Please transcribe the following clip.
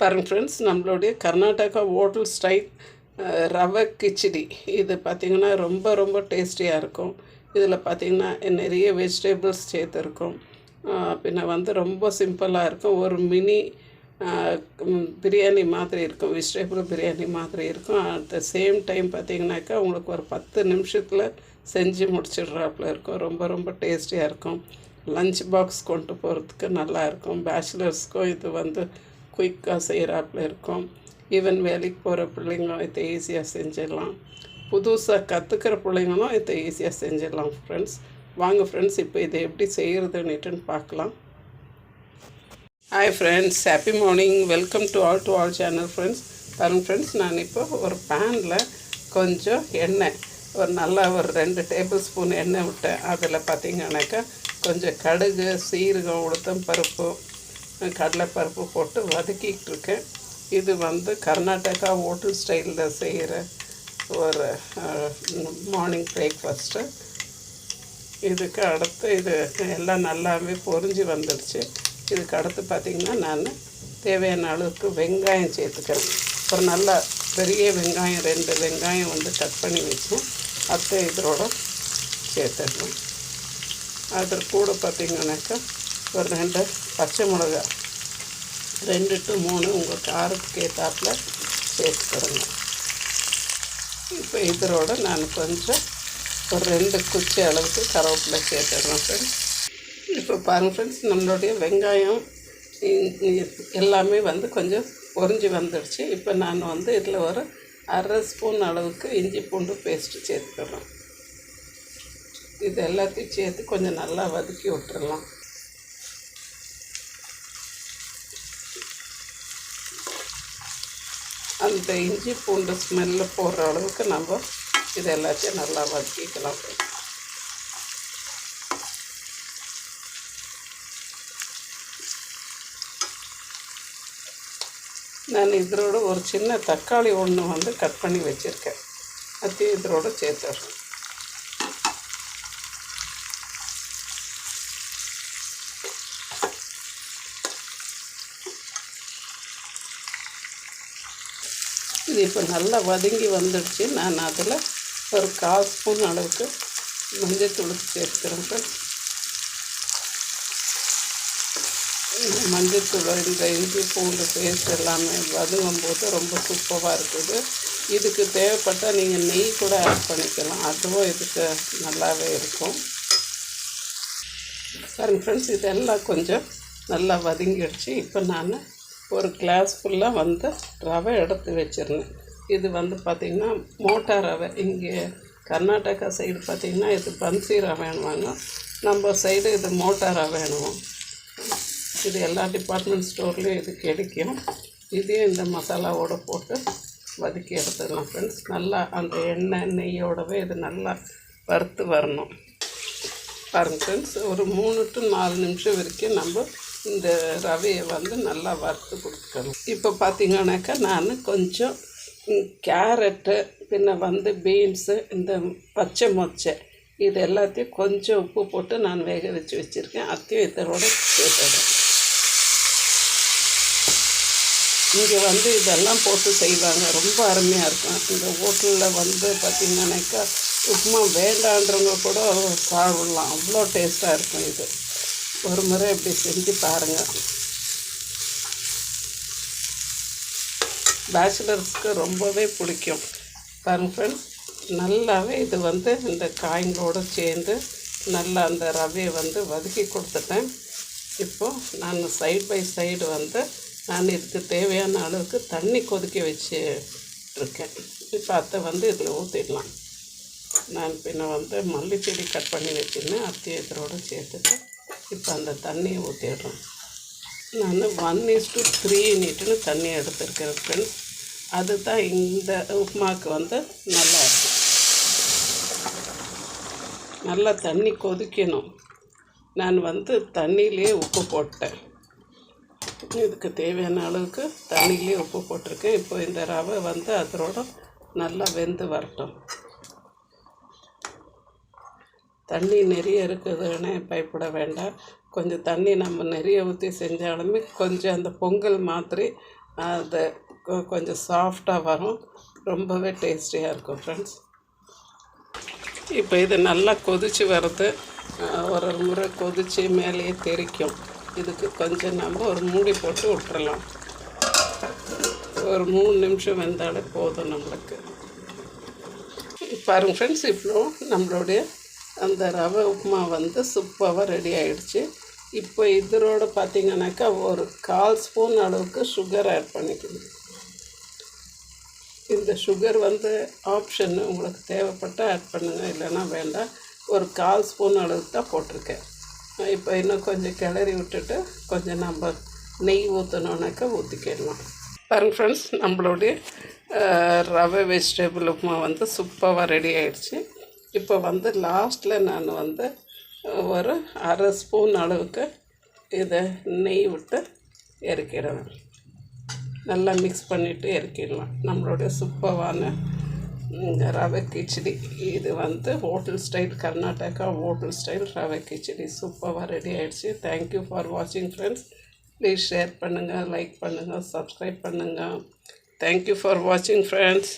பாருங்கள் ஃப்ரெண்ட்ஸ், நம்மளுடைய Karnataka hotel style ரவை கிச்சடி இது பார்த்திங்கன்னா ரொம்ப ரொம்ப டேஸ்டியாக இருக்கும். இதில் பார்த்திங்கன்னா நிறைய வெஜிடபிள்ஸ் சேர்த்துருக்கும். பின்ன ரொம்ப சிம்பிளாக இருக்கும். ஒரு மினி பிரியாணி மாதிரி இருக்கும், வெஜிடபிள் பிரியாணி மாதிரி இருக்கும். அட் த சேம் டைம் பார்த்திங்கனாக்கா உங்களுக்கு ஒரு 10 நிமிஷத்தில் செஞ்சு முடிச்சிடுறாப்புல இருக்கும். ரொம்ப ரொம்ப டேஸ்டியாக இருக்கும். லஞ்ச் பாக்ஸ் கொண்டு போகிறதுக்கு நல்லாயிருக்கும். பேச்சுலர்ஸ்க்கும் இது குயிக்காக செய்கிறாப்புல இருக்கும். ஈவன் வேலைக்கு போகிற பிள்ளைங்களும் இதை ஈஸியாக செஞ்சிடலாம். புதுசாக கற்றுக்கிற பிள்ளைங்களும் இதை ஈஸியாக செஞ்சிடலாம். ஃப்ரெண்ட்ஸ் வாங்க ஃப்ரெண்ட்ஸ், இப்போ இதை எப்படி செய்கிறதுன்னுட்டுன்னு பார்க்கலாம். Hi friends, happy morning. Welcome to all channel friends. பாருங்கள் ஃப்ரெண்ட்ஸ், நான் இப்போ ஒரு பேனில் கொஞ்சம் எண்ணெய் ஒரு 2 டேபிள் ஸ்பூன் எண்ணெய் விட்டேன். அதில் பார்த்திங்கனாக்கா கொஞ்சம் கடுகு, சீரகம், உளுத்தம் பருப்பு, கடலைப்பருப்பு போட்டு வதக்கிட்டு இருக்கேன். இது கர்நாடகா ஹோட்டல் ஸ்டைலில் செய்கிற ஒரு மார்னிங் பிரேக்ஃபாஸ்ட்டு. இதுக்கு அடுத்து இது எல்லாம் நல்லாவே பொரிஞ்சு வந்துடுச்சு. இதுக்கு அடுத்து பார்த்திங்கன்னா நான் தேவையான அளவுக்கு வெங்காயம் சேர்த்துக்கிறேன். ஒரு நல்ல பெரிய வெங்காயம் 2 வெங்காயம் கட் பண்ணி வச்சேன். அதை இதோட சேர்த்துடணும். அது கூட பார்த்திங்கனாக்கா ஒரு 2 பச்சை மிளகா 2 to 3 உங்கள் காரத்துக்கு ஏற்றாப்புல சேர்த்துக்கிறேங்க. இப்போ இதோட நான் கொஞ்சம் ஒரு 2 குச்சி அளவுக்கு கருவேப்பிலை சேர்த்துடுறேன் ஃப்ரெண்ட்ஸ். இப்போ பாருங்கள் ஃப்ரெண்ட்ஸ், நம்மளுடைய வெங்காயம் எல்லாமே கொஞ்சம் பொரிஞ்சு வந்துடுச்சு. இப்போ நான் இதில் ஒரு 1/2 ஸ்பூன் அளவுக்கு இஞ்சி பூண்டு பேஸ்ட்டு சேர்த்துக்கிறேன். இது எல்லாத்தையும் சேர்த்து கொஞ்சம் நல்லா வதக்கி விட்டுறலாம். அந்த இஞ்சி பூண்டு ஸ்மெல்லு போடுற அளவுக்கு நம்ம இது எல்லாத்தையும் நல்லா வதக்கிக்கலாம். நான் இதோட ஒரு சின்ன தக்காளி ஒன்று கட் பண்ணி வச்சுருக்கேன். அதையும் இதோட சேர்த்துடுறேன். இது இப்போ நல்லா வதங்கி வந்துடுச்சு. நான் அதில் ஒரு 1/4 ஸ்பூன் அளவுக்கு மஞ்சத்தூள் சேர்த்துக்கிறேன். மஞ்சத்தூள் இந்த இஞ்சி பூண்டு பேஸ்ட் எல்லாமே வதங்கும் போது ரொம்ப சூப்பராக இருக்குது. இதுக்கு தேவைப்பட்டால் நீங்கள் நெய் கூட ஆட் பண்ணிக்கலாம், அதுவும் இதுக்கு நல்லாவே இருக்கும். பாருங்க ஃப்ரெண்ட்ஸ், இதெல்லாம் கொஞ்சம் நல்லா வதங்கிடுச்சு. இப்போ நான் ஒரு கிளாஸ் ஃபுல்லாக ரவை எடுத்து வச்சிருந்தேன். இது பார்த்திங்கன்னா மோட்டா ரவை. இங்கே கர்நாடகா சைடு பார்த்திங்கன்னா இது பன்சி ரவைன்னுவாங்க. நம்ம சைடு இது மோட்டா ரவைன்னுவோம். இது எல்லா டிபார்ட்மெண்ட் ஸ்டோர்லேயும் இது கிடைக்கும். இதையும் இந்த மசாலாவோடு போட்டு வதக்கி எடுத்துக்கலாம் ஃப்ரெண்ட்ஸ். நல்லா அந்த எண்ணெய் நெய்யோடவே இது நல்லா வறுத்து வரணும். பாருங்கள் ஃப்ரெண்ட்ஸ், ஒரு 3 to 4 நிமிஷம் வரைக்கும் நம்ம இந்த ரவையை நல்லா வறுத்து கொடுத்துக்கணும். இப்போ பார்த்திங்கனாக்கா நான் கொஞ்சம் கேரட்டு, பின்ன பீன்ஸு, இந்த பச்சை மொச்சை இது எல்லாத்தையும் கொஞ்சம் உப்பு போட்டு நான் வேக வச்சு வச்சுருக்கேன். அதையும் இதோட சேர்த்துடுறேன். இங்கே இதெல்லாம் போட்டு செய்வாங்க, ரொம்ப அருமையாக இருக்கும். இந்த ஹோட்டலில் பார்த்திங்கனாக்கா உப்புமா வேண்டான்றவங்க கூட சாப்பிடலாம், அவ்வளோ டேஸ்ட்டாக இருக்கும். இது ஒரு முறை இப்படி செஞ்சு பாருங்கள். பேச்சுலர்ஸ்க்கு ரொம்பவே பிடிக்கும். பாருங்கள் ஃப்ரெண்ட்ஸ், நல்லாவே இது இந்த காய்களோடு சேர்ந்து நல்லா அந்த ரவையை வதக்கி கொடுத்துட்டேன். இப்போது நான் சைடு பை சைடு நான் இதுக்கு தேவையான அளவுக்கு தண்ணி கொதிக்க வச்சுருக்கேன். இப்போ அதை இதில் ஊற்றிடலாம். நான் பின்ன மல்லிச்செடி கட் பண்ணி வச்சுருந்தேன், அத்தையை இதோடு சேர்த்துட்டு இப்போ அந்த தண்ணியை ஊற்றிடுறேன். நான் 1:3 தண்ணி எடுத்துருக்கேன் ஃப்ரெண்ட்ஸ். அதுதான் இந்த உப்புமாவுக்கு நல்லாயிருக்கும். நல்லா தண்ணி கொதிக்கணும். நான் தண்ணியிலே உப்பு போட்டேன். இதுக்கு தேவையான அளவுக்கு தண்ணியிலே உப்பு போட்டிருக்கேன். இப்போ இந்த ரவை அதோட நல்லா வெந்து வரட்டும். தண்ணி நிறைய இருக்குதுன்னு பயப்பட வேண்டாம். கொஞ்சம் தண்ணி நம்ம நிறைய ஊற்றி செஞ்சாலுமே கொஞ்சம் அந்த பொங்கல் மாதிரி அது கொஞ்சம் சாஃப்டாக வரும். ரொம்பவே டேஸ்டியாக இருக்கும் ஃப்ரெண்ட்ஸ். இப்போ இது நல்லா கொதித்து வருது. ஒரு முறை கொதித்து மேலேயே தெறிக்கும். இதுக்கு கொஞ்சம் நம்ம ஒரு மூடி போட்டு விட்டுறலாம். ஒரு 3 நிமிஷம் வெந்தாலே போதும் நம்மளுக்கு. பாருங்கள் ஃப்ரெண்ட்ஸ், இப்போ நம்மளுடைய அந்த ரவை உப்புமா வந்து சூப்பராக ரெடி ஆகிடுச்சு. இப்போ இதோட பார்த்திங்கனாக்கா ஒரு 1/4 ஸ்பூன் அளவுக்கு சுகர் ஆட் பண்ணிக்கணும். இந்த சுகர் வந்து ஆப்ஷன், உங்களுக்கு தேவைப்பட்டால் ஆட் பண்ணுங்கள், இல்லைன்னா வேண்டாம். ஒரு 1/4 ஸ்பூன் அளவுக்கு தான் போட்டிருக்கேன். இப்போ இன்னும் கொஞ்சம் கிளறி விட்டுட்டு கொஞ்சம் நம்ம நெய் ஊற்றணுன்னாக்கா ஊற்றிக்கிடலாம். பாருங்கள் ஃப்ரெண்ட்ஸ், நம்மளுடைய ரவை வெஜிடபிள் உப்புமா வந்து சூப்பராக ரெடி ஆகிடுச்சு. இப்போ வந்து லாஸ்ட்டில் நான் வந்து ஒரு 1/2 ஸ்பூன் அளவுக்கு இதை நெய் விட்டு இறக்கிடுவேன். நல்லா மிக்ஸ் பண்ணிவிட்டு இறக்கிடலாம். நம்மளுடைய சூப்பரான ரவை கிச்சடி இது வந்து hotel style, Karnataka hotel style ரவை கிச்சடி சூப்பராக ரெடி ஆகிடுச்சு. தேங்க்யூ ஃபார் வாட்சிங் ஃப்ரெண்ட்ஸ். ப்ளீஸ் ஷேர் பண்ணுங்கள், லைக் பண்ணுங்கள், சப்ஸ்கிரைப் பண்ணுங்கள். தேங்க்யூ ஃபார் வாட்சிங் ஃப்ரெண்ட்ஸ்.